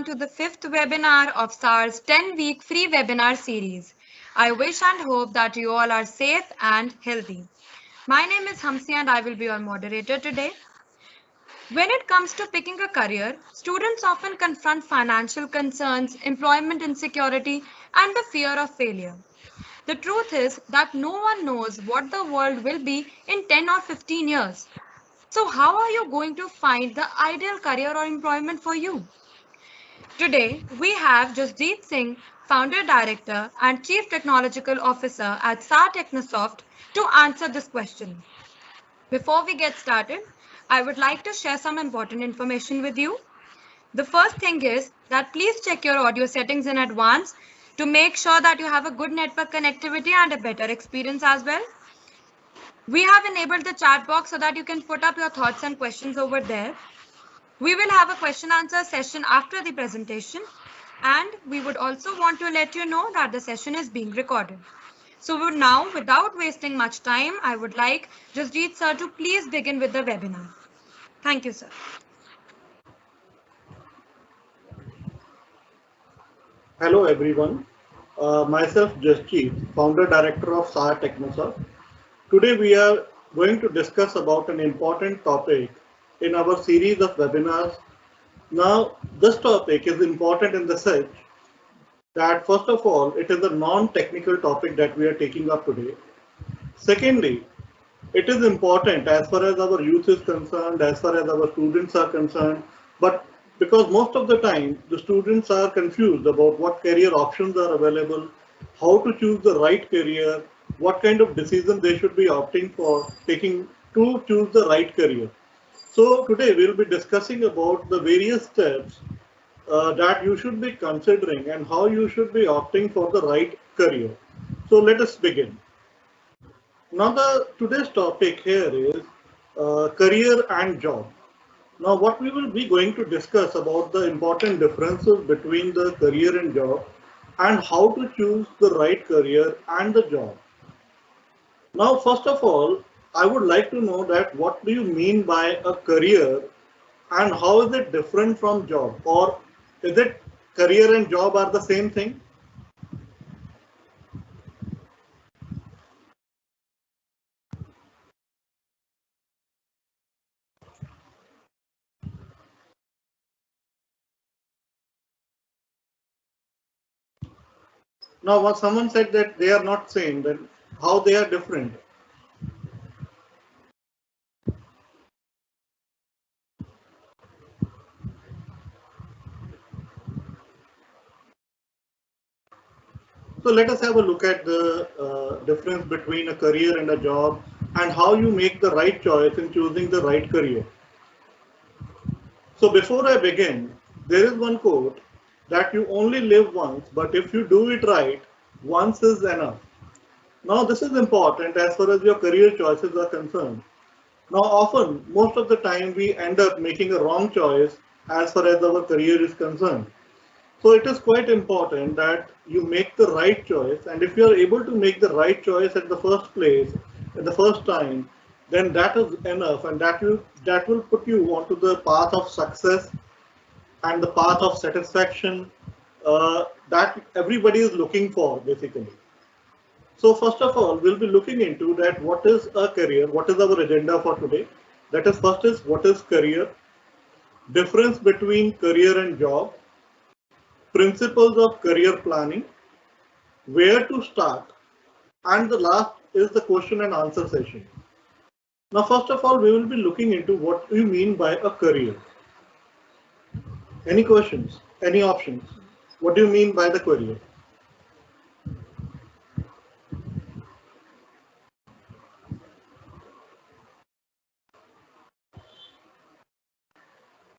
everyone to the fifth webinar of SAR's 10-week free webinar series. I wish and hope that you all are safe and healthy. My name is Hamsi and I will be your moderator today. When it comes to picking a career, students often confront financial concerns, employment insecurity, and the fear of failure. The truth is that no one knows what the world will be in 10 or 15 years. So, how are you going to find the ideal career or employment for you? Today, we have Jasdeep Singh, Founder Director and Chief Technological Officer at SAR Technosoft, to answer this question. Before we get started, I would like to share some important information with you. The first thing is that please check your audio settings in advance to make sure that you have a good network connectivity and a better experience as well. We have enabled the chat box so that you can put up your thoughts and questions over there. We will have a question answer session after the presentation, and we would also want to let you know that the session is being recorded. So now, without wasting much time, I would like Jasdeep sir to please begin with the webinar. Thank you, sir. Hello everyone, myself Jasjeet, Founder Director of SAR Technosoft. Today we are going to discuss about an important topic in our series of webinars. Now this topic is important in the sense that first of all it is a non-technical topic that we are taking up today. Secondly, it is important as far as our youth is concerned, as far as our students are concerned, but because most of the time the students are confused about what career options are available, how to choose the right career, what kind of decision they should be opting for taking to choose the right career. So today we'll be discussing about the various steps that you should be considering and how you should be opting for the right career. So let us begin. Now today's topic here is career and job. Now what we will be going to discuss about the important differences between the career and job and how to choose the right career and the job. Now first of all, I would like to know that what do you mean by a career and how is it different from job, or is it career and job are the same thing? Now what someone said that they are not same, then how they are different? So let us have a look at the difference between a career and a job and how you make the right choice in choosing the right career. So before I begin, there is one quote that you only live once, but if you do it right, once is enough. Now this is important as far as your career choices are concerned. Now often, most of the time we end up making a wrong choice as far as our career is concerned. So it is quite important that you make the right choice, and if you are able to make the right choice at the first place, at the first time, then that is enough, and that will put you onto the path of success and the path of satisfaction that everybody is looking for, basically. So first of all, we'll be looking into that what is a career, what is our agenda for today. That is, first is what is career, difference between career and job, principles of career planning, where to start, and the last is the question and answer session. Now, first of all, we will be looking into what you mean by a career. Any questions? Any options? What do you mean by the career?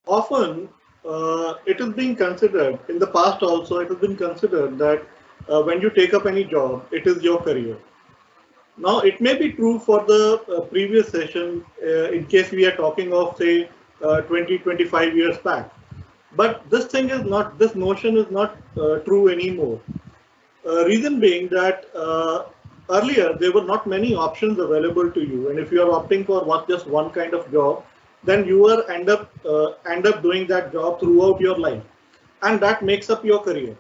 Often, it is being considered, in the past also, it has been considered that when you take up any job, it is your career. Now, it may be true for the previous session in case we are talking of, say, 20, 25 years back. But this thing is not, this notion is not true anymore. Reason being that earlier there were not many options available to you, and if you are opting for just one kind of job, then you are end up doing that job throughout your life. and that makes up your career.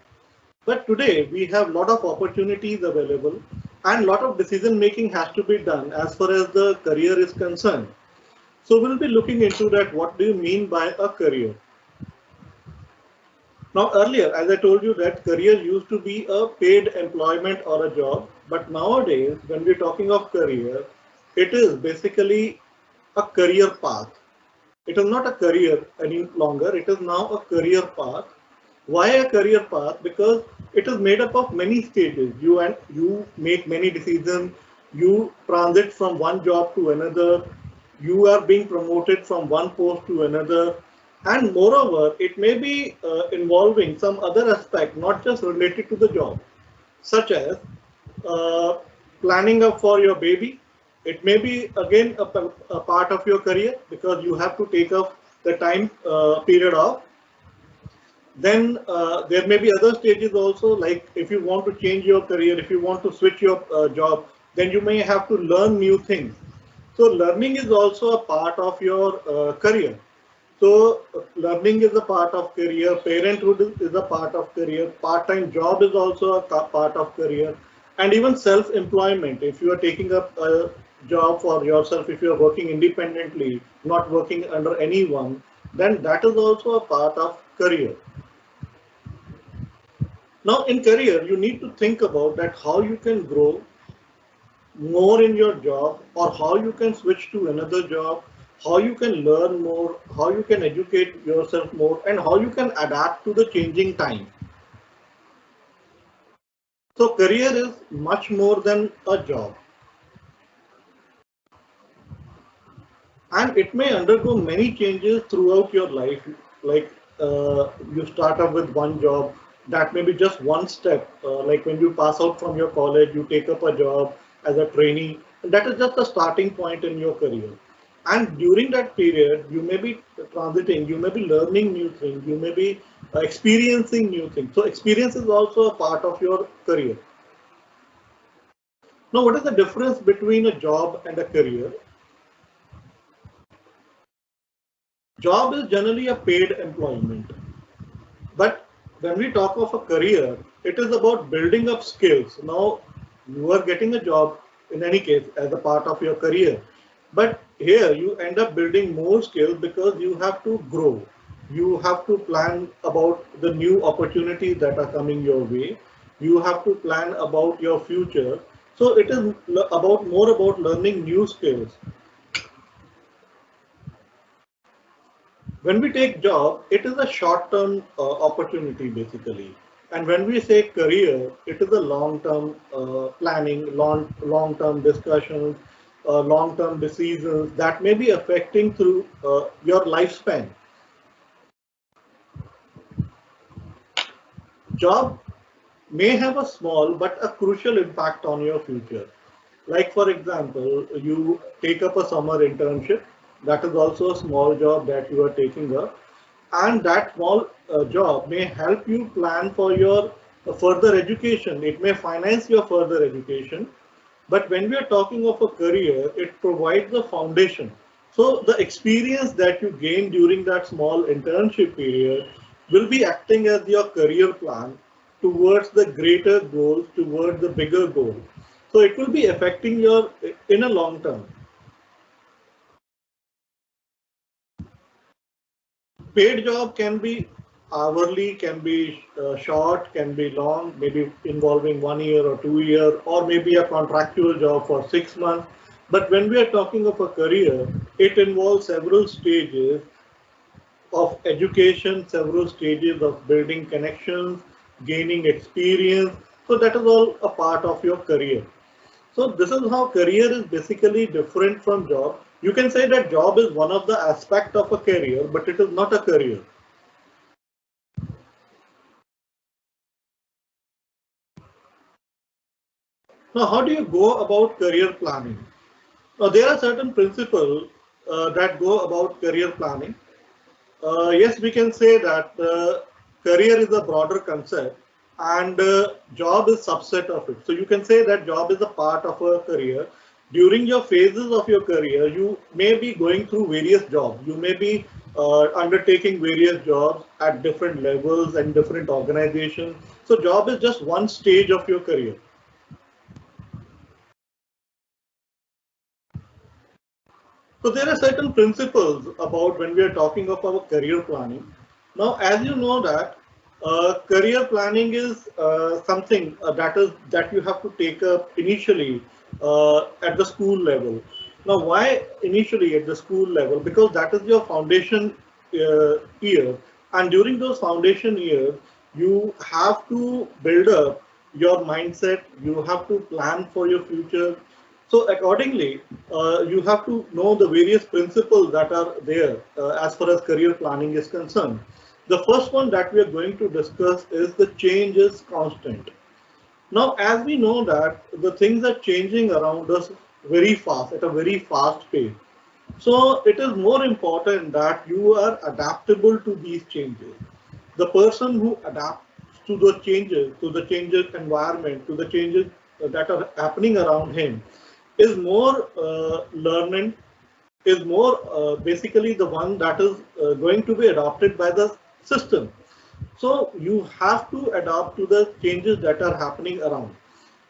But today we have a lot of opportunities available and a lot of decision making has to be done as far as the career is concerned. So we'll be looking into that. What do you mean by a career? Now earlier, as I told you that career used to be a paid employment or a job, but nowadays when we're talking of career, it is basically a career path. It is not a career any longer, it is now a career path. Why a career path? Because it is made up of many stages. You make many decisions, you transit from one job to another, you are being promoted from one post to another, and moreover, it may be involving some other aspect, not just related to the job, such as uh, planning up for your baby. It may be again a part of your career because you have to take up the time period off. Then there may be other stages also, like if you want to change your career, if you want to switch your job, then you may have to learn new things. So learning is also a part of your career. So learning is a part of career, parenthood is a part of career, part-time job is also a part of career, and even self-employment. If you are taking up a job for yourself, if you are working independently, not working under anyone, then that is also a part of career. Now in career, you need to think about that how you can grow more in your job or how you can switch to another job, how you can learn more, how you can educate yourself more, and how you can adapt to the changing time. So career is much more than a job, and it may undergo many changes throughout your life. Like you start up with one job, that may be just one step. Like when you pass out from your college, you take up a job as a trainee, and that is just a starting point in your career. And during that period, you may be transiting, you may be learning new things, you may be experiencing new things. So experience is also a part of your career. Now, what is the difference between a job and a career? Job is generally a paid employment. But when we talk of a career, it is about building up skills. Now, you are getting a job in any case as a part of your career. But here you end up building more skills because you have to grow. You have to plan about the new opportunities that are coming your way. You have to plan about your future. So it is about more about learning new skills. When we take job, it is a short-term opportunity basically. And when we say career, it is a long-term planning, long-term discussions, long-term decisions that may be affecting through your lifespan. Job may have a small but a crucial impact on your future. Like for example, you take up a summer internship, that is also a small job that you are taking up, and that small job may help you plan for your further education. It may finance your further education, but when we are talking of a career, it provides a foundation. So the experience that you gain during that small internship period will be acting as your career plan towards the greater goals, towards the bigger goal. So it will be affecting your in a long term. Paid job can be hourly, can be short, can be long, maybe involving 1 year or 2 year, or maybe a contractual job for 6 months. But when we are talking of a career, it involves several stages of education, several stages of building connections, gaining experience. So that is all a part of your career. So this is how career is basically different from job. You can say that job is one of the aspect of a career, but it is not a career. Now, how do you go about career planning? Now, there are certain principles that go about career planning. Yes, we can say that career is a broader concept and job is subset of it. So you can say that job is a part of a career. During your phases of your career, you may be going through various jobs. You may be undertaking various jobs. at different levels and different organizations. So job is just one stage of your career. So there are certain principles about when we are talking of our career planning. Now, as you know that career planning is something that you have to take up initially at the school level. Now, why initially at the school level? Because that is your foundation year, and during those foundation years, you have to build up your mindset. You have to plan for your future. So accordingly, you have to know the various principles that are there as far as career planning is concerned. The first one that we are going to discuss is the change is constant. Now, as we know that the things are changing around us very fast, at a very fast pace. So it is more important that you are adaptable to these changes. The person who adapts to the changes environment, to the changes that are happening around him, is more learned, is more basically the one that is going to be adopted by the system. So you have to adapt to the changes that are happening around.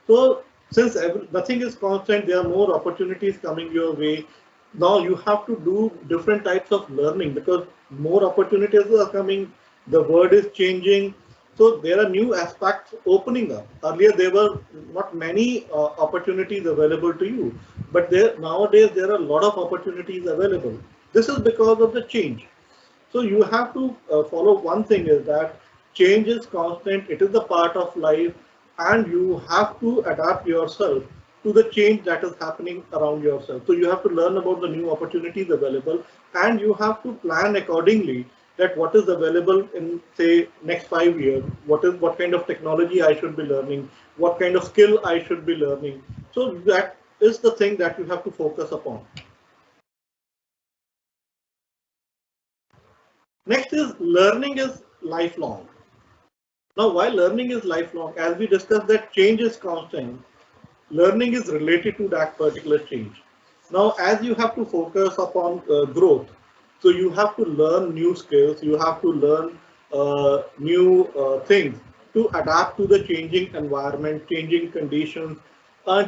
So since nothing is constant, there are more opportunities coming your way. Now you have to do different types of learning because more opportunities are coming. The world is changing. So there are new aspects opening up. Earlier there were not many opportunities available to you, but nowadays there are a lot of opportunities available. This is because of the change. So you have to follow one thing is that change is constant, it is the part of life, and you have to adapt yourself to the change that is happening around yourself. So you have to learn about the new opportunities available and you have to plan accordingly that what is available in say next 5 years, what kind of technology I should be learning, what kind of skill I should be learning. So that is the thing that you have to focus upon. Next is learning is lifelong. Now, while learning is lifelong, as we discussed that change is constant, learning is related to that particular change. Now, as you have to focus upon growth, so you have to learn new skills, you have to learn new things to adapt to the changing environment, changing conditions,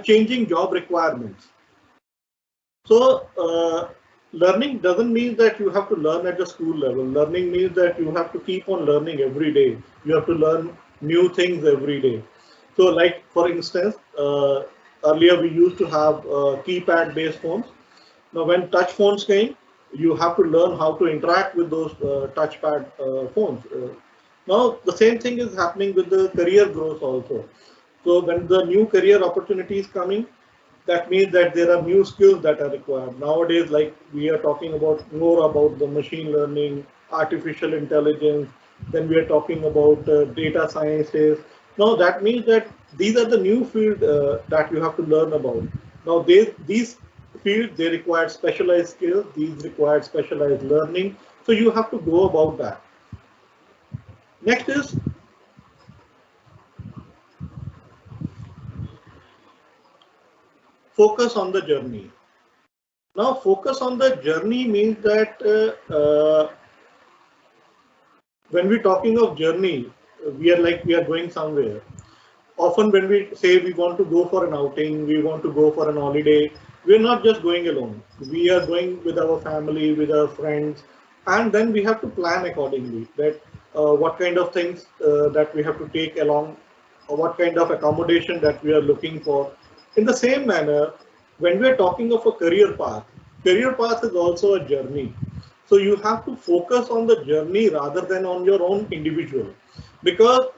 changing job requirements. So, learning doesn't mean that you have to learn at the school level. Learning means that you have to keep on learning every day. You have to learn new things every day. So, like for instance, earlier we used to have keypad-based phones. Now, when touch phones came, you have to learn how to interact with those touchpad phones. Now, the same thing is happening with the career growth also. So, when the new career opportunities coming, that means that there are new skills that are required. Nowadays, like we are talking about more about the machine learning, artificial intelligence, then we are talking about data sciences. Now that means that these are the new field that you have to learn about. Now these fields, they require specialized skills, these require specialized learning. So you have to go about that. Next is focus on the journey. Now, focus on the journey means that when we're talking of journey, we are going somewhere. Often when we say we want to go for an outing, we want to go for an holiday, we're not just going alone. We are going with our family, with our friends, and then we have to plan accordingly that what kind of things that we have to take along, or what kind of accommodation that we are looking for. In the same manner, when we are talking of a career path is also a journey. So you have to focus on the journey rather than on your own individual, because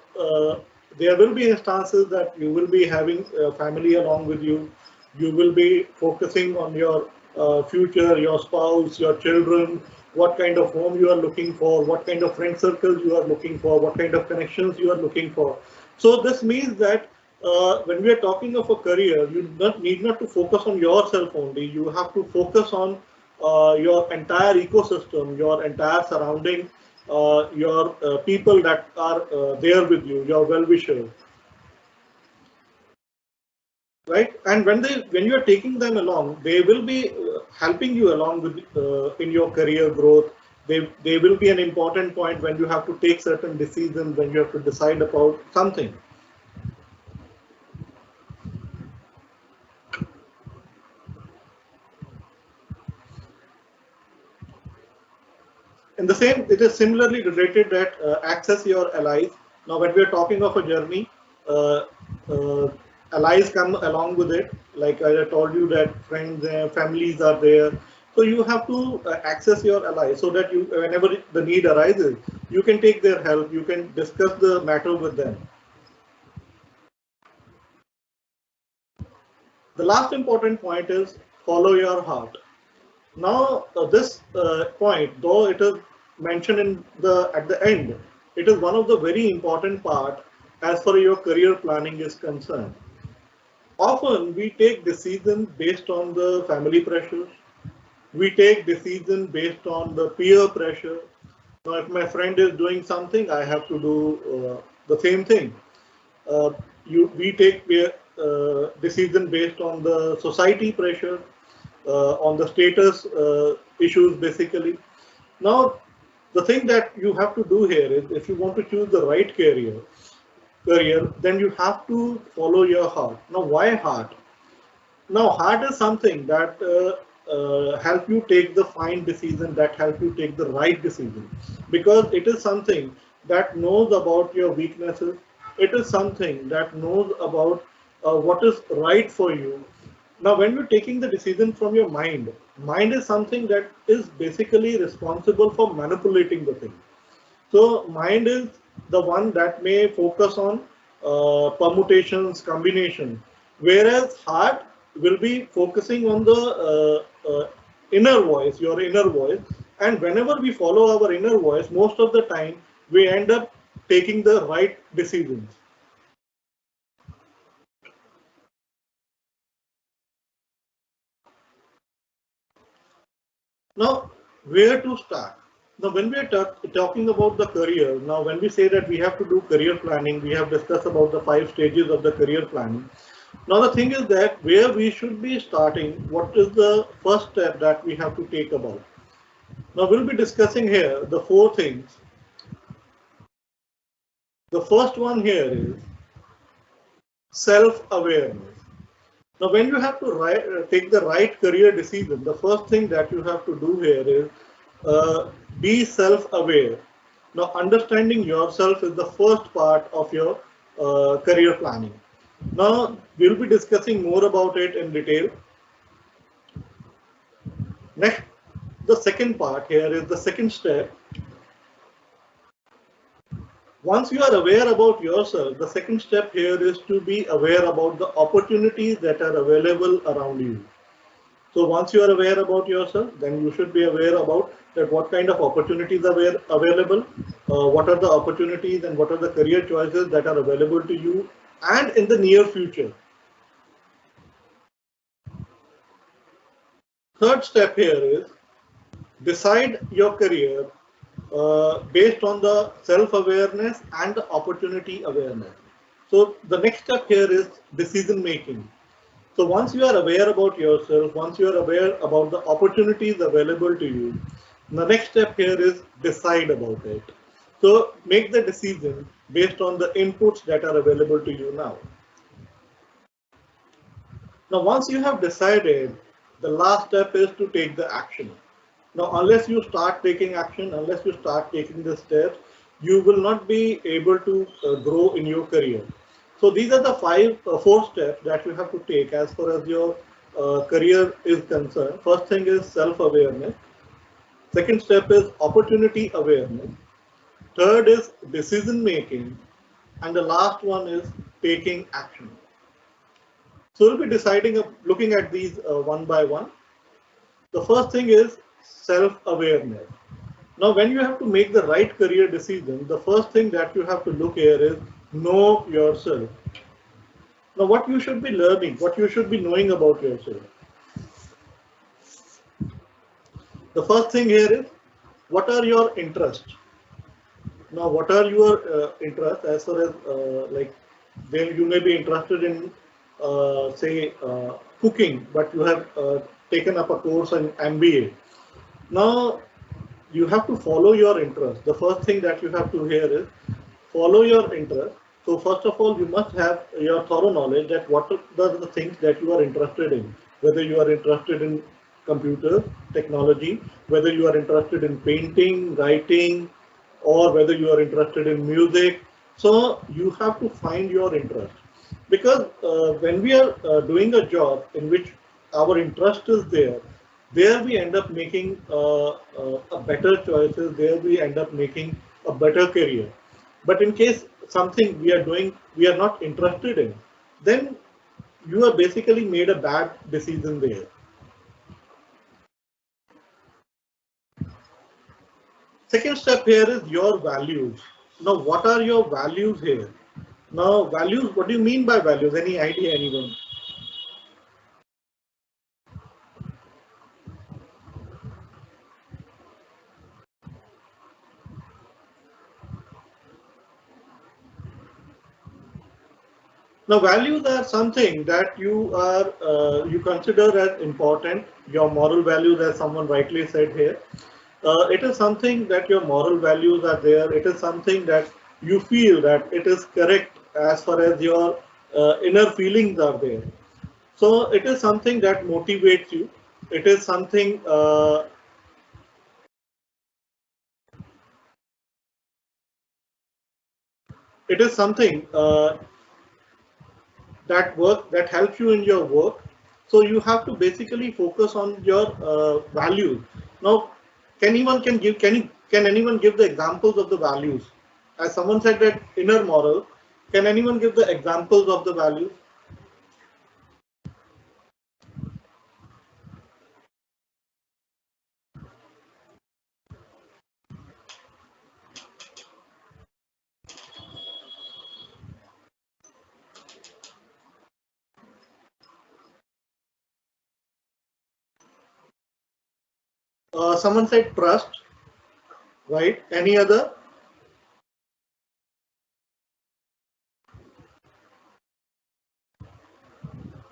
there will be instances that you will be having family along with you. You will be focusing on your future, your spouse, your children, what kind of home you are looking for, what kind of friend circles you are looking for, what kind of connections you are looking for. So this means that when we are talking of a career, you need not to focus on yourself only. You have to focus on your entire ecosystem, your entire surrounding, your people that are there with you, your well-wishers, right? And when you are taking them along, they will be helping you along with in your career growth. they will be an important point when you have to take certain decisions, when you have to decide about something. In the same, it is similarly related that access your allies. Now, when we are talking of a journey, uh, uh, allies come along with it. Like I told you that friends and families are there. So you have to access your allies so that you, whenever the need arises, you can take their help. You can discuss the matter with them. The last important point is follow your heart. Now, this point, though it is mentioned in the at the end, it is one of the very important part as far as your career planning is concerned. Often we take decisions based on the family pressures. We take decisions based on the peer pressure. Now, if my friend is doing something, I have to do the same thing. Uh, we take decision based on the society pressure, on the status issues basically. Now, the thing that you have to do here is if you want to choose the right career, then you have to follow your heart. Now, why heart? Now, heart is something that help you take the fine decision, that help you take the right decision, because it is something that knows about your weaknesses. It is something that knows about what is right for you. Now, when you're taking the decision from your mind is something that is basically responsible for manipulating the thing. So, mind is the one that may focus on permutations, combination, whereas heart will be focusing on the inner voice, your inner voice. And whenever we follow our inner voice, most of the time we end up taking the right decisions. Now, where to start? Now, when we are talking about the career, now when we say that we have to do career planning, we have discussed about the 5 stages of the career planning. Now, the thing is that where we should be starting, what is the first step that we have to take about? Now, we'll be discussing here the 4 things. The first one here is self-awareness. Now, when you have to take the right career decision, the first thing that you have to do here is be self-aware. Now, understanding yourself is the first part of your career planning. Now, we'll be discussing more about it in detail. Next, the second part here is the second step. Once you are aware about yourself, the second step here is to be aware about the opportunities that are available around you. So once you are aware about yourself, then you should be aware about that what kind of opportunities are available, what are the opportunities and what are the career choices that are available to you and in the near future. Third step here is decide your career based on the self-awareness and the opportunity awareness. So the next step here is decision making. So once you are aware about yourself, once you are aware about the opportunities available to you, the next step here is decide about it. So make the decision based on the inputs that are available to you now. Now, once you have decided, the last step is to take the action. Now, unless you start taking action, unless you start taking the steps, you will not be able to grow in your career. So these are the 4 steps that you have to take as far as your career is concerned. First thing is self-awareness. Second step is opportunity awareness. Third is decision making. And the last one is taking action. So we'll be deciding, looking at these one by one. The first thing is self-awareness. Now, when you have to make the right career decision, the first thing that you have to look here is know yourself. Now, what you should be learning, what you should be knowing about yourself. The first thing here is what are your interests? Now, what are your interests as far as like then you may be interested in say cooking, but you have taken up a course in MBA. Now, you have to follow your interest. The first thing that you have to hear is follow your interest. So first of all, you must have your thorough knowledge that what are the things that you are interested in, whether you are interested in computer technology, whether you are interested in painting, writing, or whether you are interested in music. So you have to find your interest, because when we are doing a job in which our interest is there we end up making a better choices, there we end up making a better career. But in case something we are doing we are not interested in, then you are basically made a bad decision there. Second step here is your values. Now, what are your values here? Now, values, what do you mean by values? Any idea, anyone? Now, values are something that you consider as important. Your moral values, as someone rightly said here, it is something that your moral values are there. It is something that you feel that it is correct as far as your inner feelings are there. So it is something that motivates you. It is something. It is something that helps you in your work. So you have to basically focus on your values. Now, can anyone give the examples of the values? As someone said that inner moral, can anyone give the examples of the values? Someone said trust, right? Any other?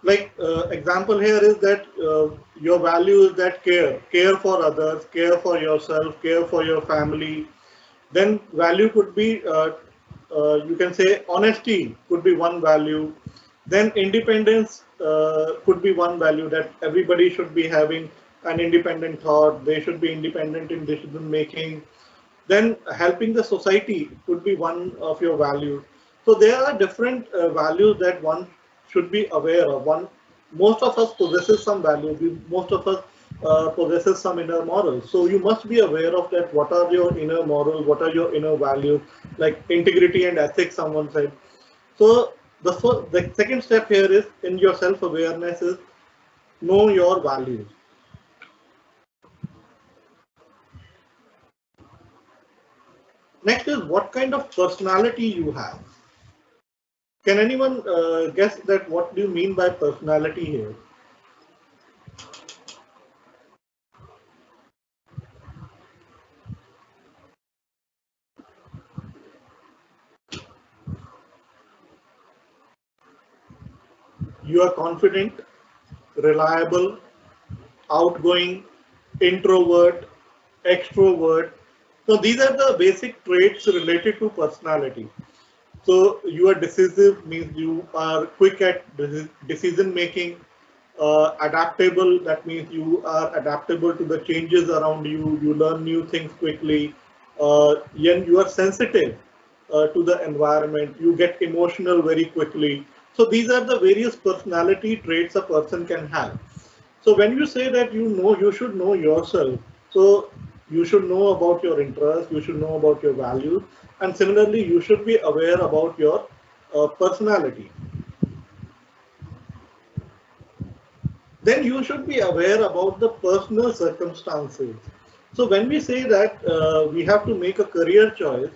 Like example here is that your value is that care for others, care for yourself, care for your family. Then value could be you can say honesty could be one value. Then independence could be one value, that everybody should be having an independent thought, they should be independent in decision making. Then helping the society could be one of your values. So there are different values that one should be aware of. One, most of us possesses some values. Most of us possesses some inner morals. So you must be aware of that. What are your inner morals? What are your inner values? Like integrity and ethics, someone said. So the second step here is in your self-awareness is know your values. Next is what kind of personality you have. Can anyone guess that what do you mean by personality here? You are confident, reliable, outgoing, introvert, extrovert. So these are the basic traits related to personality. So you are decisive means you are quick at decision making. Adaptable, that means you are adaptable to the changes around you. You learn new things quickly. You are sensitive to the environment. You get emotional very quickly. So these are the various personality traits a person can have. So when you say that you should know yourself. So you should know about your interests, you should know about your values, and similarly, you should be aware about your personality. Then you should be aware about the personal circumstances. So when we say that we have to make a career choice,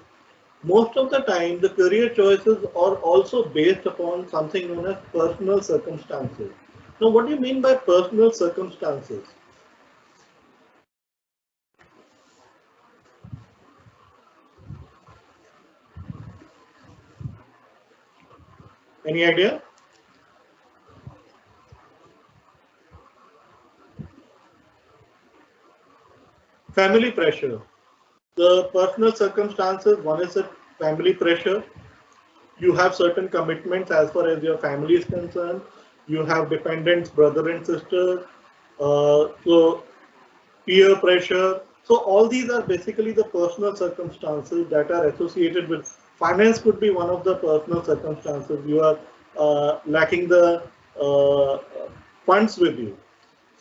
most of the time the career choices are also based upon something known as personal circumstances. Now, what do you mean by personal circumstances? Any idea? Family pressure. The personal circumstances, one is a family pressure. You have certain commitments as far as your family is concerned. You have dependents, brother and sister. So peer pressure. So all these are basically the personal circumstances that are associated with finance. Could be one of the personal circumstances. You are lacking the uh, funds with you.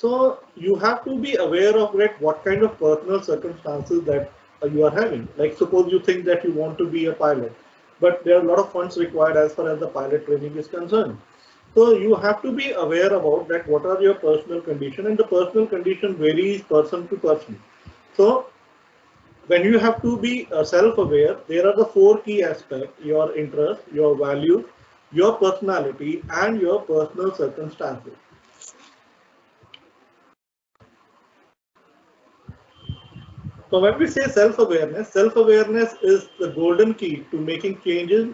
So you have to be aware of that what kind of personal circumstances that you are having. Like suppose you think that you want to be a pilot, but there are a lot of funds required as far as the pilot training is concerned. So you have to be aware about that what are your personal condition, and the personal condition varies person to person. So when you have to be self-aware, there are the four key aspects: your interest, your values, your personality, and your personal circumstances. So when we say self-awareness is the golden key to making changes,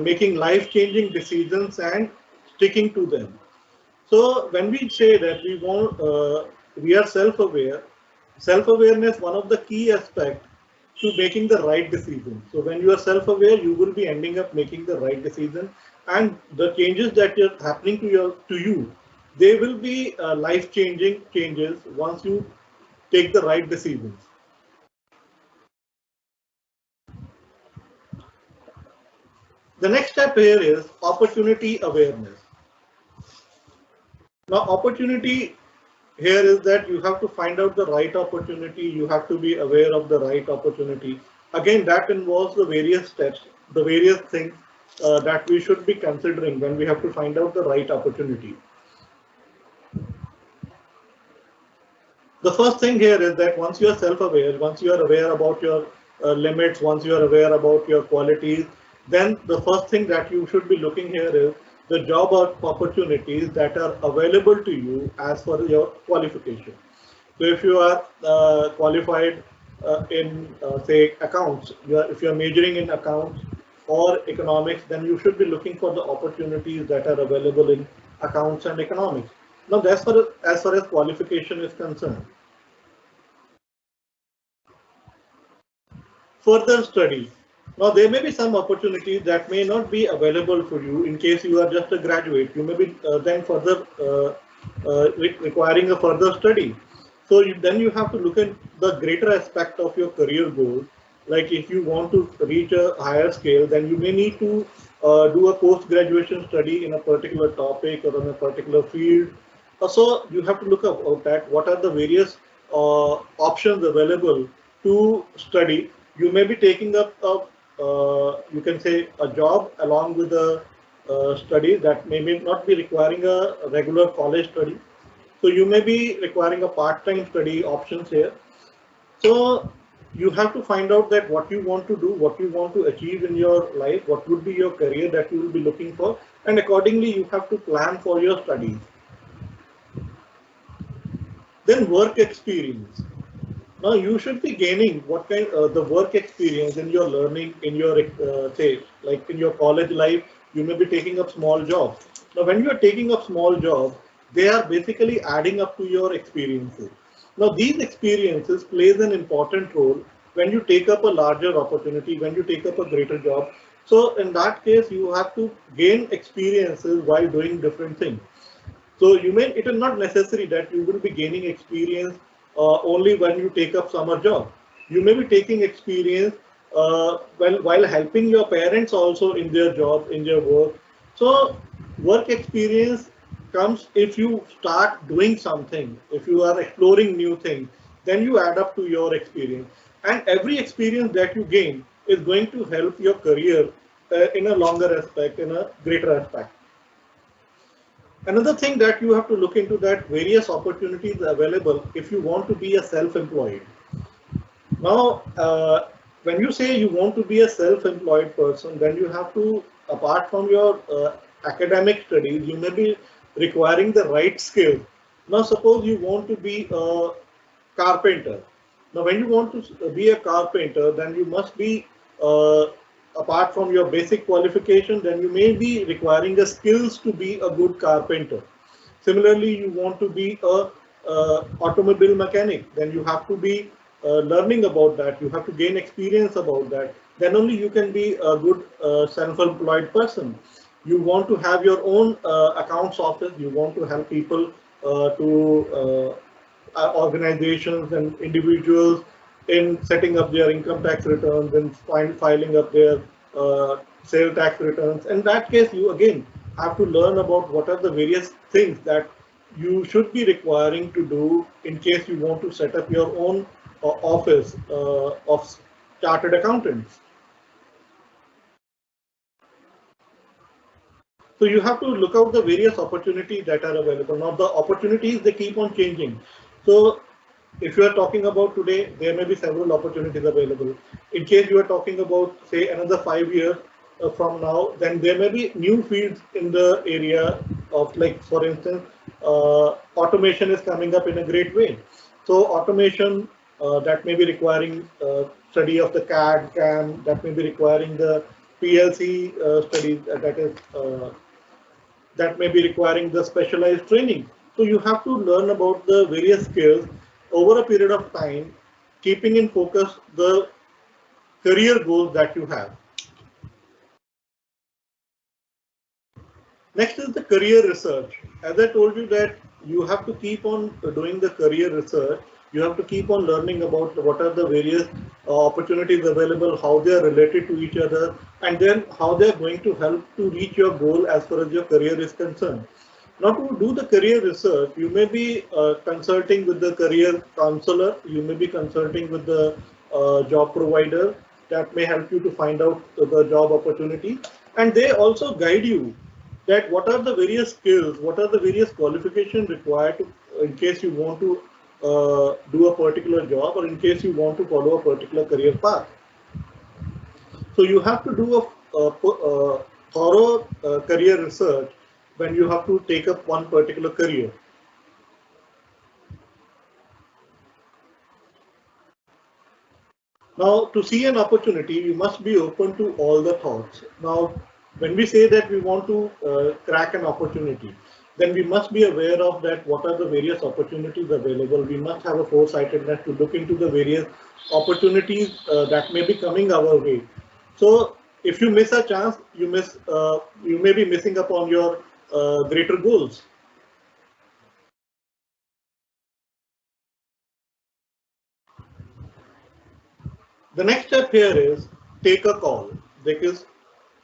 making life-changing decisions, and sticking to them. So when we say that we are self-aware, self-awareness one of the key aspects to making the right decision. So when you are self-aware, you will be ending up making the right decision, and the changes that are happening to you, they will be life-changing changes once you take the right decisions. The next step here is opportunity awareness. Now, opportunity here is that you have to find out the right opportunity. You have to be aware of the right opportunity. Again, that involves the various steps, the various things that we should be considering when we have to find out the right opportunity. The first thing here is that once you are self-aware, once you are aware about your limits, once you are aware about your qualities, then the first thing that you should be looking here is the job opportunities that are available to you as per your qualification. So if you are qualified in say accounts, if you are majoring in accounts or economics, then you should be looking for the opportunities that are available in accounts and economics. Now, as far as qualification is concerned, further study. Now, there may be some opportunities that may not be available for you in case you are just a graduate. You may be then further requiring a further study. So then you have to look at the greater aspect of your career goals. Like if you want to reach a higher scale, then you may need to do a post-graduation study in a particular topic or in a particular field. So you have to look up at what are the various options available to study. You may be taking up you can say a job along with a study that may not be requiring a regular college study. So you may be requiring a part-time study options here. So you have to find out that what you want to do, what you want to achieve in your life, what would be your career that you will be looking for, and accordingly you have to plan for your studies. Then work experience. Now you should be gaining what kind the work experience in your learning in your say like in your college life. You may be taking up small jobs. Now when you are taking up small jobs, they are basically adding up to your experiences. Now these experiences plays an important role when you take up a larger opportunity, when you take up a greater job. So in that case, you have to gain experiences while doing different things. So it is not necessary that you will be gaining experience only when you take up summer job. You may be taking experience while helping your parents also in their job, in their work. So work experience comes if you start doing something, if you are exploring new things, then you add up to your experience. And every experience that you gain is going to help your career in a longer aspect, in a greater aspect. Another thing that you have to look into that various opportunities available if you want to be a self-employed. Now, when you say you want to be a self-employed person, then you have to, apart from your academic studies, you may be requiring the right skills. Now, suppose you want to be a carpenter. Now, when you want to be a carpenter, then you must be apart from your basic qualification, then you may be requiring the skills to be a good carpenter. Similarly, you want to be automobile mechanic, then you have to be learning about that. You have to gain experience about that. Then only you can be a good self-employed person. You want to have your own accounts office. You want to help people to organizations and individuals in setting up their income tax returns and filing up their sale tax returns. In that case, you again have to learn about what are the various things that you should be requiring to do in case you want to set up your own office of chartered accountants. So you have to look out the various opportunities that are available. Now the opportunities, they keep on changing. So if you are talking about today, there may be several opportunities available. In case you are talking about, say, another 5 years from now, then there may be new fields in the area of, like, for instance, automation is coming up in a great way. So automation that may be requiring study of the CAD, CAM, that may be requiring the PLC studies, that may be requiring the specialized training. So you have to learn about the various skills over a period of time, keeping in focus the career goals that you have. Next is the career research. As I told you that you have to keep on doing the career research. You have to keep on learning about what are the various opportunities available, how they are related to each other, and then how they are going to help to reach your goal as far as your career is concerned. Now, to do the career research, you may be consulting with the career counselor, you may be consulting with the job provider that may help you to find out the job opportunity, and they also guide you that what are the various skills, what are the various qualifications required to, in case you want to do a particular job or in case you want to follow a particular career path. So you have to do a thorough career research when you have to take up one particular career. Now, to see an opportunity, you must be open to all the thoughts. Now, when we say that we want to crack an opportunity, then we must be aware of that what are the various opportunities available. We must have a foresightedness to look into the various opportunities that may be coming our way. So if you miss a chance, you may be missing up on your greater goals. The next step here is take a call, because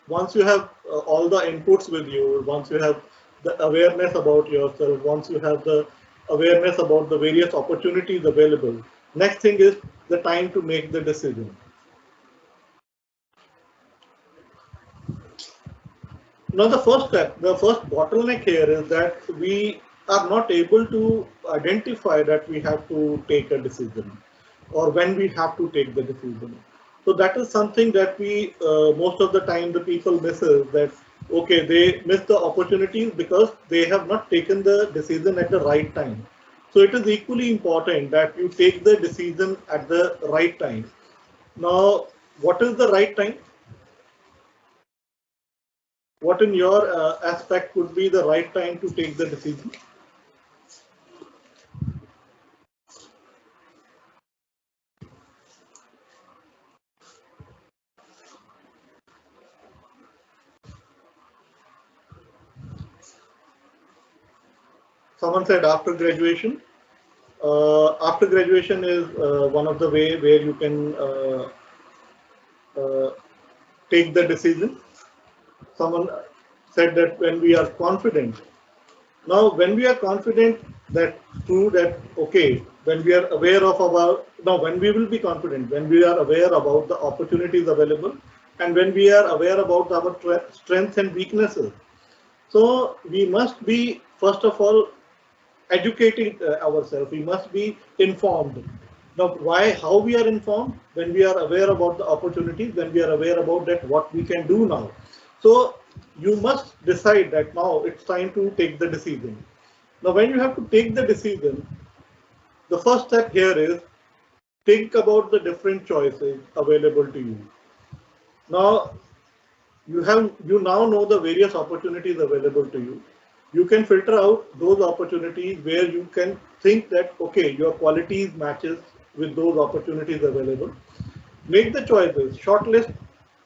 once you have all the inputs with you, once you have the awareness about yourself, once you have the awareness about the various opportunities available, next thing is the time to make the decision. Now the first step, the first bottleneck here is that we are not able to identify that we have to take a decision or when we have to take the decision. So that is something that we, most of the time the people misses, that, okay, they miss the opportunities because they have not taken the decision at the right time. So it is equally important that you take the decision at the right time. Now, what is the right time? What in your aspect would be the right time to take the decision? Someone said after graduation. After graduation is one of the way where you can take the decision. Someone said that when we are confident. Now, when we are confident, that true that, okay, when we are aware of our, now when we will be confident, when we are aware about the opportunities available and when we are aware about our strengths and weaknesses. So we must be, first of all, educating ourselves. We must be informed. Now, why, how we are informed? When we are aware about the opportunities, when we are aware about that what we can do now. So you must decide that now it's time to take the decision. Now, when you have to take the decision, the first step here is think about the different choices available to you. Now, you now know the various opportunities available to you. You can filter out those opportunities where you can think that, okay, your qualities matches with those opportunities available. Make the choices, shortlist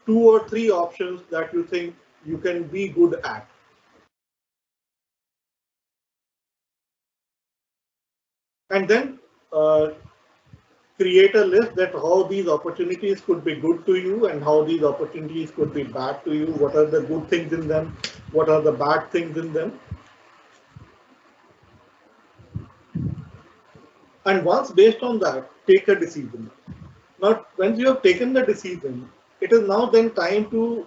2 or 3 options that you think you can be good at. And then create a list that how these opportunities could be good to you and how these opportunities could be bad to you. What are the good things in them? What are the bad things in them? And once based on that, take a decision. Now, once you have taken the decision, it is now then time to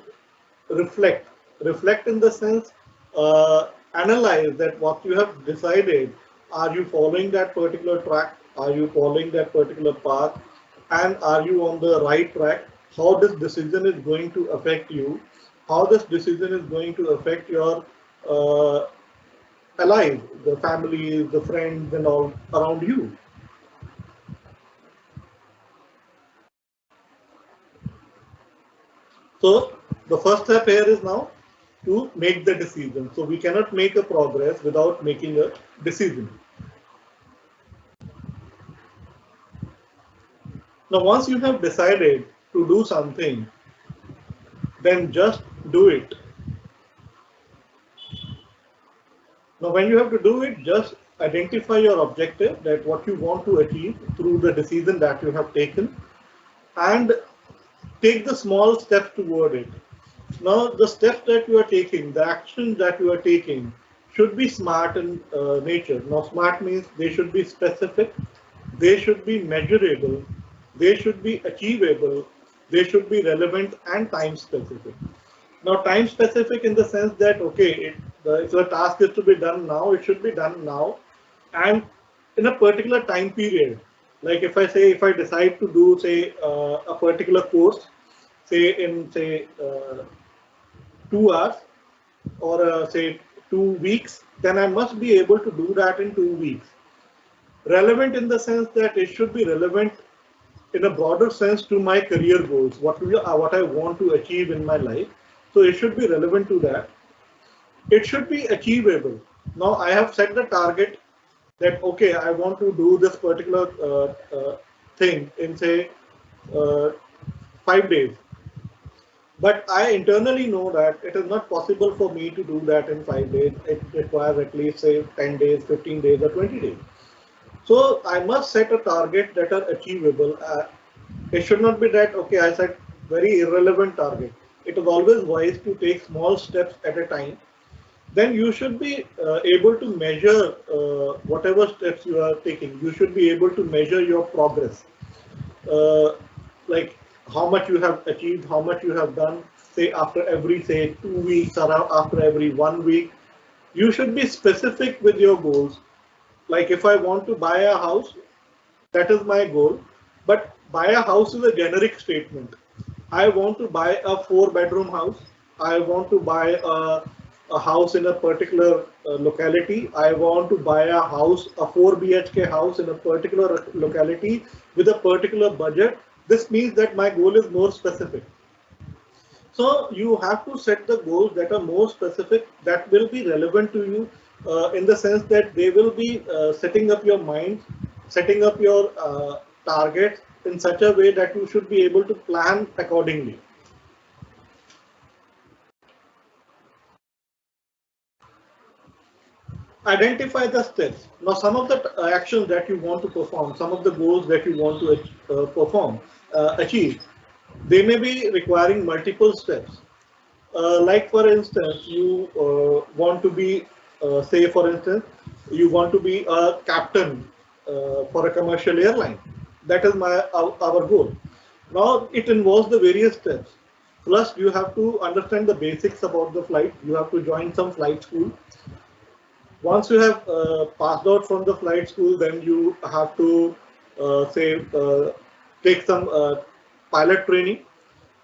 reflect. Reflect in the sense, analyze that what you have decided, are you following that particular track? Are you following that particular path? And are you on the right track? How this decision is going to affect you? How this decision is going to affect your uh, allies, the family, the friends, and all around you. So the first step here is now to make the decision. So we cannot make a progress without making a decision. Now, once you have decided to do something, then just do it. Now, when you have to do it, just identify your objective, that what you want to achieve through the decision that you have taken, and take the small steps toward it. Now, the steps that you are taking, the actions that you are taking, should be smart in nature. Now, smart means they should be specific, they should be measurable, they should be achievable, they should be relevant and time specific. Now, time specific in the sense that, okay, if the task is to be done now, it should be done now and in a particular time period. Like if I decide to do, say, a particular course, say in, say, 2 hours or say 2 weeks, then I must be able to do that in 2 weeks. Relevant in the sense that it should be relevant in a broader sense to my career goals, what I want to achieve in my life. So it should be relevant to that. It should be achievable. Now I have set the target that, okay, I want to do this particular thing in, say, uh, 5 days. But I internally know that it is not possible for me to do that in 5 days. It requires at least, say, 10 days, 15 days, or 20 days. So I must set a target that are achievable. It should not be that, okay, I set very irrelevant target. It is always wise to take small steps at a time. Then you should be able to measure whatever steps you are taking. You should be able to measure your progress. Uh, like how much you have achieved, how much you have done, say after every, say, 2 weeks or after every 1 week. You should be specific with your goals. Like if I want to buy a house, that is my goal. But buy a house is a generic statement. I want to buy a 4 bedroom house. I want to buy a house in a particular locality. I want to buy a house, a 4 BHK house in a particular locality with a particular budget. This means that my goal is more specific. So you have to set the goals that are more specific, that will be relevant to you, in the sense that they will be setting up your mind, setting up your targets in such a way that you should be able to plan accordingly. Identify the steps. Now, some of the actions that you want to perform, some of the goals that you want to achieve, they may be requiring multiple steps. Like for instance, you want to be, say for instance, you want to be a captain for a commercial airline. That is our goal. Now it involves the various steps. Plus, you have to understand the basics about the flight. You have to join some flight school. Once you have passed out from the flight school, then you have to say take some pilot training.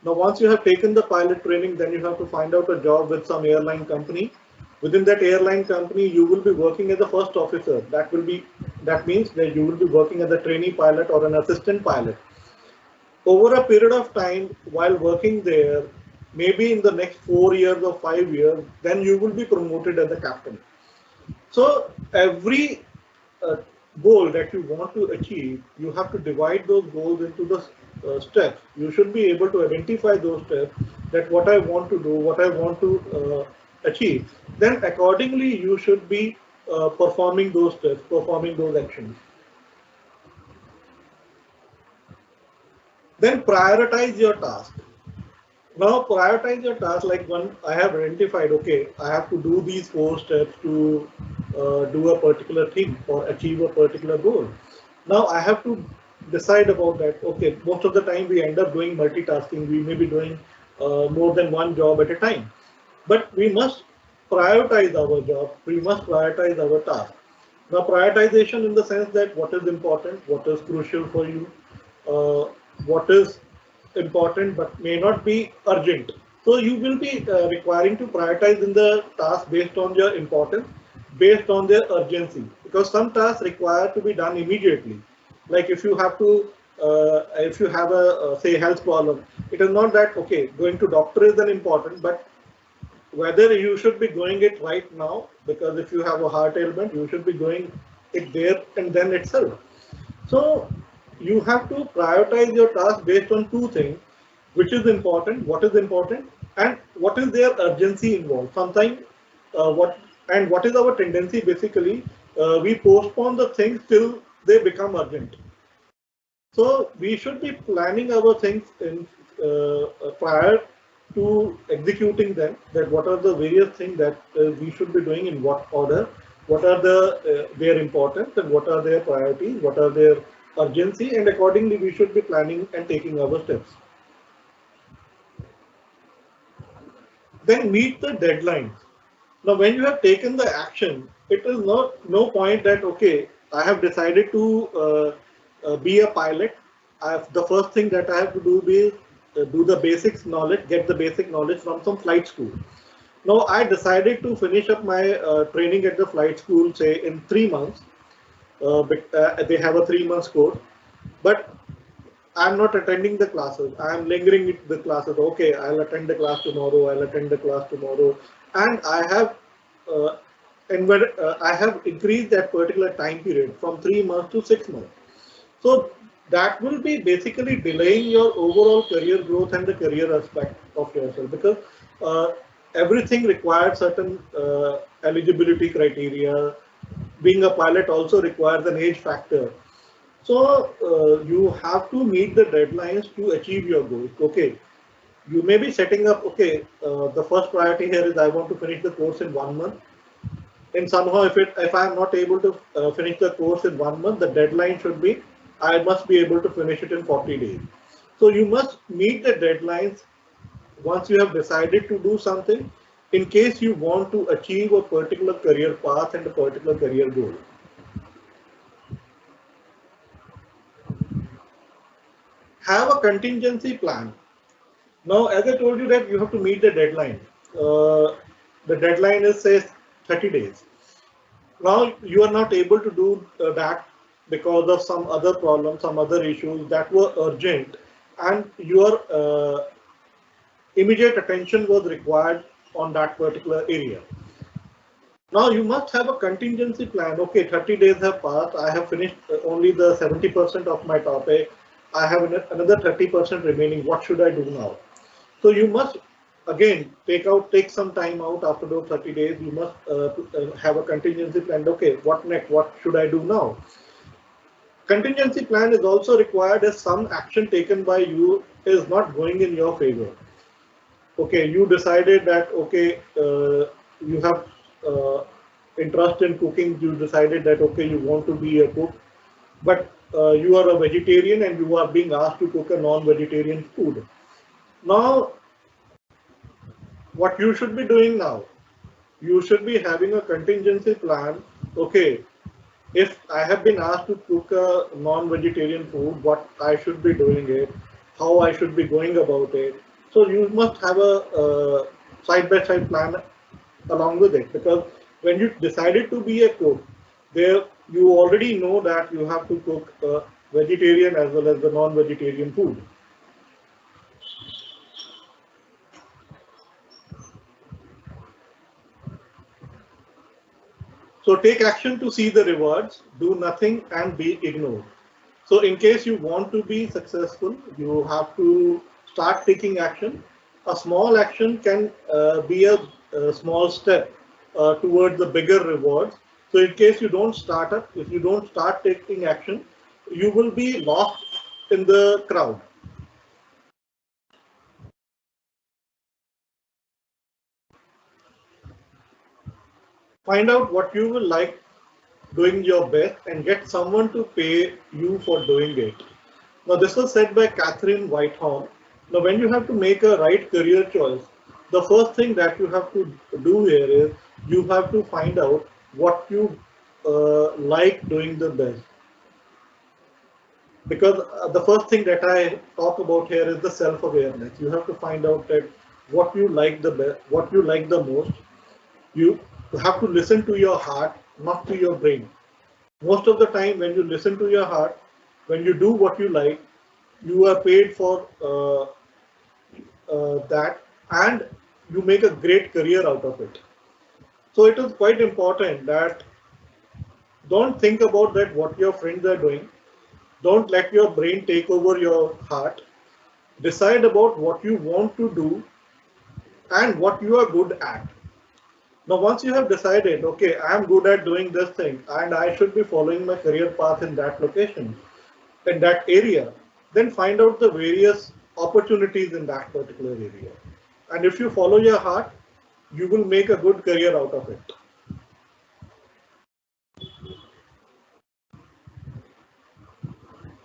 Now, once you have taken the pilot training, then you have to find out a job with some airline company. Within that airline company, you will be working as a first officer. That means that you will be working as a trainee pilot or an assistant pilot. Over a period of time, while working there, maybe in the next 4 years or 5 years, then you will be promoted as a captain. So every uh, goal that you want to achieve, you have to divide those goals into the steps. You should be able to identify those steps, that what I want to do, what I want to achieve. Then accordingly, you should be performing those steps, performing those actions. Then prioritize your task. Now prioritize your task, like when I have identified, okay, I have to do these 4 steps to do a particular thing or achieve a particular goal. Now I have to decide about that. Okay, most of the time we end up doing multitasking. We may be doing more than one job at a time. But we must prioritize our job. We must prioritize our task. Now prioritization in the sense that what is important, what is crucial for you, uh, what is important but may not be urgent. So you will be requiring to prioritize in the task based on their importance, based on their urgency, because some tasks require to be done immediately. Like if you have to, if you have a say health problem, it is not that okay, going to doctor is an important, but whether you should be going it right now, because if you have a heart ailment, you should be going it there and then itself. So you have to prioritize your task based on 2 things, which is important, and what is their urgency involved. Sometimes what is our tendency basically, we postpone the things till they become urgent. So we should be planning our things in prior to executing them. That what are the various things that we should be doing in what order, what are their importance and what are their priorities, what are their urgency, and accordingly we should be planning and taking our steps. Then meet the deadlines. Now, when you have taken the action, it is not no point that okay, I have decided to be a pilot. The first thing that I have to do is do the basics knowledge, get the basic knowledge from some flight school. Now, I decided to finish up my training at the flight school, say in 3 months. They have a 3 months course, but I'm not attending the classes. I'm lingering with the classes. Okay, I'll attend the class tomorrow. I'll attend the class tomorrow, and uh, I have increased that particular time period from 3 months to 6 months. So that will be basically delaying your overall career growth and the career aspect of yourself, because uh, everything requires certain eligibility criteria. Being a pilot also requires an age factor. So you have to meet the deadlines to achieve your goals. Okay, you may be setting up. Okay, the first priority here is I want to finish the course in 1 month. And somehow, if I am not able to finish the course in 1 month, the deadline should be I must be able to finish it in 40 days. So you must meet the deadlines once you have decided to do something. In case you want to achieve a particular career path and a particular career goal. Have a contingency plan. Now, as I told you that you have to meet the deadline. The deadline is say 30 days. Now you are not able to do that because of some other problems, some other issues that were urgent, and your immediate attention was required on that particular area. Now you must have a contingency plan. Okay, 30 days have passed. I have finished only the 70% of my topic. I have another 30% remaining. What should I do now? So you must again take some time out after those 30 days. You must have a contingency plan. Okay, what next? What should I do now? Contingency plan is also required if some action taken by you is not going in your favor. Okay, you decided that okay, you have interest in cooking. You decided that okay, you want to be a cook, but you are a vegetarian and you are being asked to cook a non-vegetarian food. Now, what you should be doing now, you should be having a contingency plan. Okay, if I have been asked to cook a non-vegetarian food, what I should be doing it, how I should be going about it. So you must have a side-by-side plan along with it, because when you decided to be a cook, there you already know that you have to cook vegetarian as well as the non-vegetarian food. So take action to see the rewards, do nothing and be ignored. So in case you want to be successful, you have to start taking action. A small action can be a small step towards the bigger rewards. So in case you don't start up, if you don't start taking action, you will be lost in the crowd. Find out what you will like doing your best and get someone to pay you for doing it. Now, this was said by Catherine Whitehorn. Now, when you have to make a right career choice, the first thing that you have to do here is you have to find out what you like doing the best. Because the first thing that I talk about here is the self-awareness. You have to find out that what you like the best, what you like the most. You have to listen to your heart, not to your brain. Most of the time, when you listen to your heart, when you do what you like, you are paid for that, and you make a great career out of it. So it is quite important that don't think about that what your friends are doing. Don't let your brain take over your heart. Decide about what you want to do and what you are good at. Now, once you have decided, okay, I am good at doing this thing and I should be following my career path in that location, in that area, then find out the various opportunities in that particular area. And if you follow your heart, you will make a good career out of it.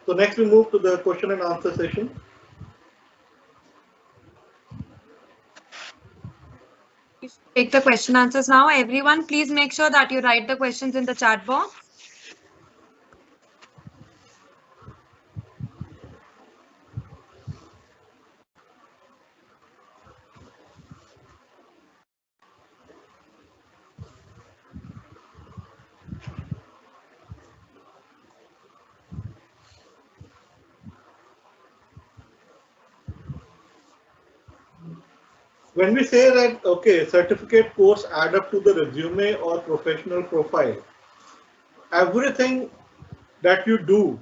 So next we move to the question and answer session. Take the question answers now. Everyone, please make sure that you write the questions in the chat box. When we say that, okay, certificate course add up to the resume or professional profile, everything that you do,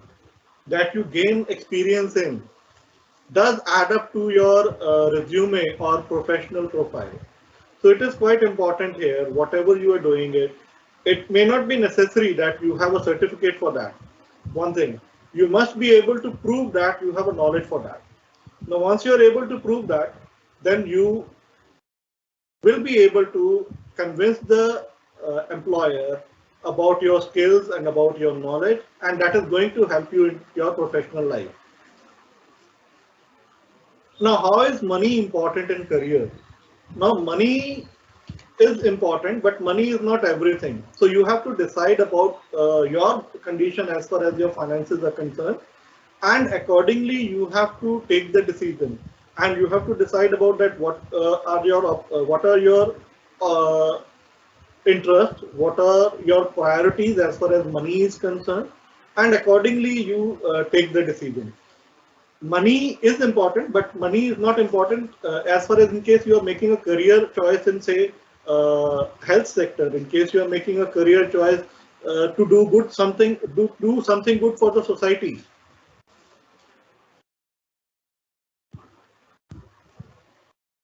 that you gain experience in, does add up to your resume or professional profile. So it is quite important here, whatever you are doing it may not be necessary that you have a certificate for that. One thing, you must be able to prove that you have a knowledge for that. Now, once you are able to prove that, then you will be able to convince the employer about your skills and about your knowledge, and that is going to help you in your professional life. Now, how is money important in career? Now, money is important, but money is not everything. So you have to decide about your condition as far as your finances are concerned, and accordingly you have to take the decision, and you have to decide about that what are your interests, what are your priorities as far as money is concerned, and accordingly you take the decision. Money is important, but money is not important as far as in case you are making a career choice in, say, health sector. In case you are making a career choice to do good something, do something good for the society.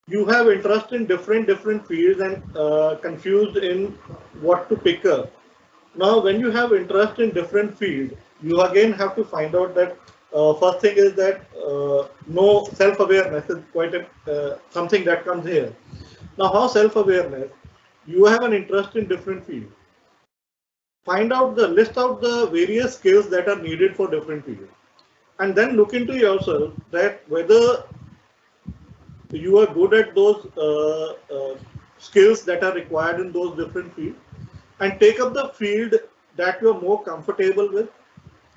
You have interest in different fields and confused in what to pick up. Now, when you have interest in different fields, you again have to find out that first thing is that no self-awareness is quite something that comes here. Now, how self-awareness? You have an interest in different fields. List out the various skills that are needed for different fields, and then look into yourself that whether you are good at those skills that are required in those different fields, and take up the field that you are more comfortable with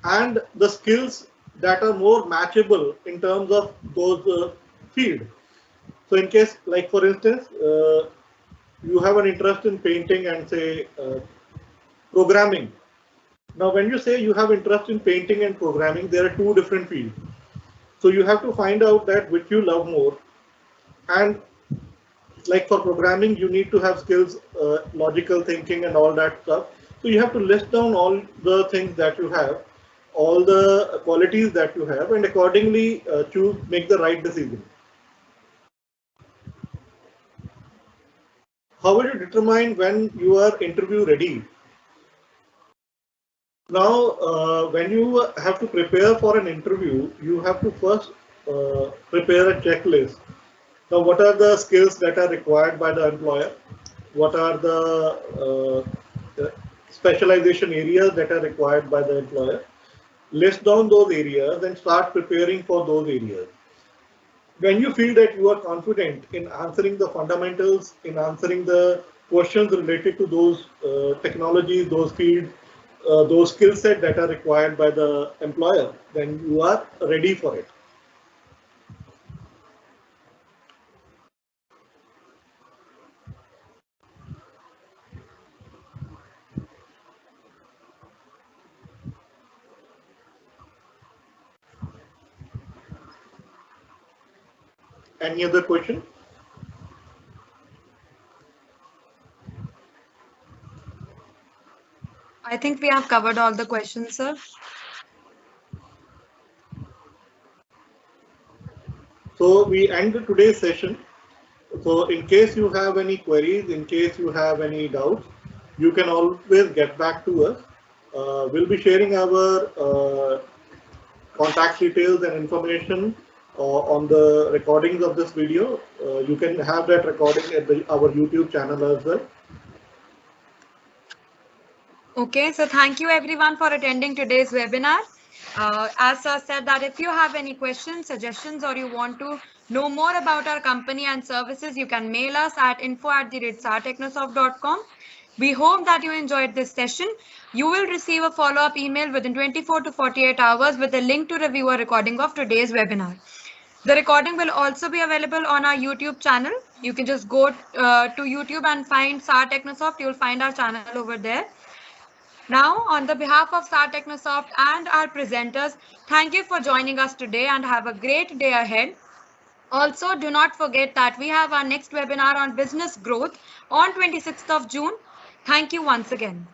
and the skills that are more matchable in terms of those field. So in case, like for instance, you have an interest in painting and say programming. Now, when you say you have interest in painting and programming, there are two different fields. So you have to find out that which you love more. And like for programming, you need to have skills, logical thinking and all that stuff. So you have to list down all the things that you have, all the qualities that you have, and accordingly make the right decision. How will you determine when you are interview ready? Now, when you have to prepare for an interview, you have to first prepare a checklist. Now, what are the skills that are required by the employer? What are the specialization areas that are required by the employer? List down those areas and start preparing for those areas. When you feel that you are confident in answering the fundamentals, in answering the questions related to those technologies, those fields, those skill set that are required by the employer, then you are ready for it. Any other question? I think we have covered all the questions, sir. So we end today's session. So in case you have any queries, in case you have any doubts, you can always get back to us. We'll be sharing our contact details and information on the recordings of this video. You can have that recording at our YouTube channel as well. Okay, so thank you everyone for attending today's webinar. As sir said that if you have any questions, suggestions, or you want to know more about our company and services, you can mail us at info@saartechnosoft.com. We hope that you enjoyed this session. You will receive a follow-up email within 24 to 48 hours with a link to review a recording of today's webinar. The recording will also be available on our YouTube channel. You can just go to YouTube and find SAR Technosoft. You'll find our channel over there. Now, on the behalf of SAR Technosoft and our presenters, thank you for joining us today and have a great day ahead. Also, do not forget that we have our next webinar on business growth on 26th of June. Thank you once again.